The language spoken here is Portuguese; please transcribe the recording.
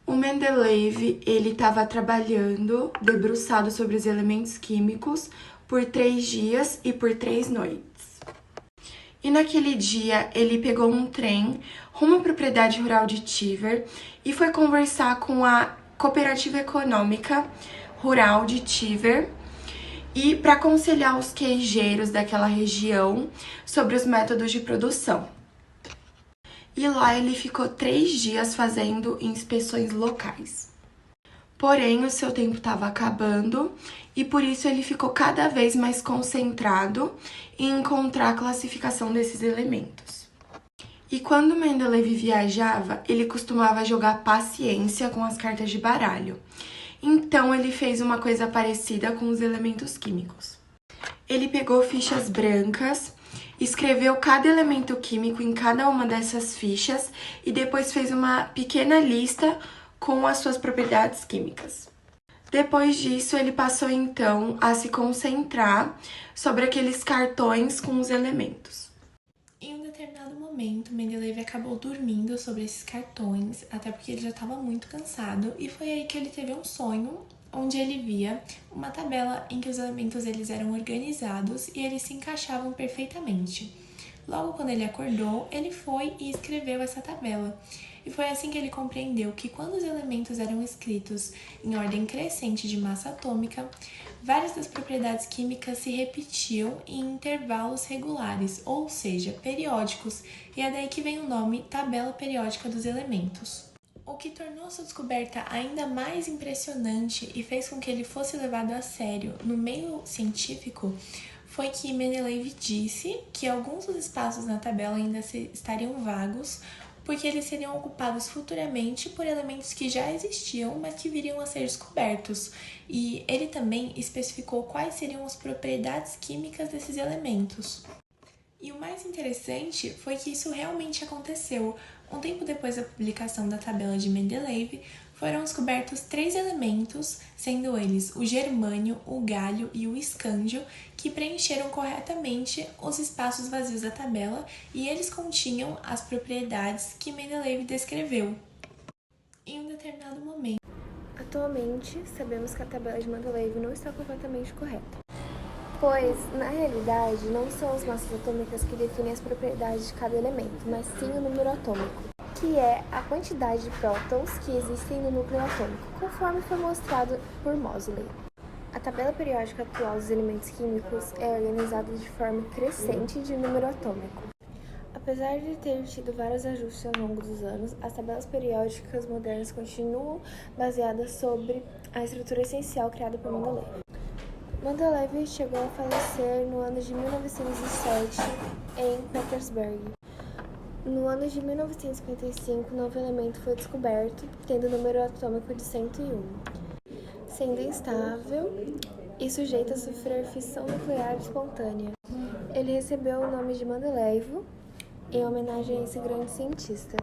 O Mendeleev, ele estava trabalhando, debruçado sobre os elementos químicos, por 3 dias e por 3 noites. E naquele dia, ele pegou um trem rumo à propriedade rural de Tiver e foi conversar com a Cooperativa Econômica Rural de Tiver e para aconselhar os queijeiros daquela região sobre os métodos de produção. E lá ele ficou 3 dias fazendo inspeções locais. Porém, o seu tempo estava acabando e por isso ele ficou cada vez mais concentrado em encontrar a classificação desses elementos. E quando Mendeleev viajava, ele costumava jogar paciência com as cartas de baralho. Então, ele fez uma coisa parecida com os elementos químicos. Ele pegou fichas brancas, escreveu cada elemento químico em cada uma dessas fichas e depois fez uma pequena lista com as suas propriedades químicas. Depois disso, ele passou então a se concentrar sobre aqueles cartões com os elementos. Em um determinado momento, Mendeleev acabou dormindo sobre esses cartões, até porque ele já estava muito cansado, e foi aí que ele teve um sonho onde ele via uma tabela em que os elementos eles eram organizados e eles se encaixavam perfeitamente. Logo quando ele acordou, ele foi e escreveu essa tabela. E foi assim que ele compreendeu que quando os elementos eram escritos em ordem crescente de massa atômica, várias das propriedades químicas se repetiam em intervalos regulares, ou seja, periódicos, e é daí que vem o nome tabela periódica dos elementos. O que tornou sua descoberta ainda mais impressionante e fez com que ele fosse levado a sério no meio científico foi que Mendeleev disse que alguns dos espaços na tabela ainda estariam vagos, porque eles seriam ocupados futuramente por elementos que já existiam, mas que viriam a ser descobertos. E ele também especificou quais seriam as propriedades químicas desses elementos. E o mais interessante foi que isso realmente aconteceu. Um tempo depois da publicação da tabela de Mendeleev, foram descobertos 3 elementos, sendo eles o germânio, o galho e o escândio, que preencheram corretamente os espaços vazios da tabela e eles continham as propriedades que Mendeleev descreveu. Em um determinado momento. Atualmente, sabemos que a tabela de Mendeleev não está completamente correta, pois, na realidade, não são as massas atômicas que definem as propriedades de cada elemento, mas sim o número atômico, que é a quantidade de prótons que existem no núcleo atômico, conforme foi mostrado por Moseley. A tabela periódica atual dos elementos químicos é organizada de forma crescente de número atômico. Apesar de ter tido vários ajustes ao longo dos anos, as tabelas periódicas modernas continuam baseadas sobre a estrutura essencial criada por Mendeleev. Mendeleev chegou a falecer no ano de 1907 em Petersburg. No ano de 1955, um novo elemento foi descoberto, tendo o número atômico de 101. Sendo instável e sujeito a sofrer fissão nuclear espontânea. Ele recebeu o nome de Mendeleev em homenagem a esse grande cientista.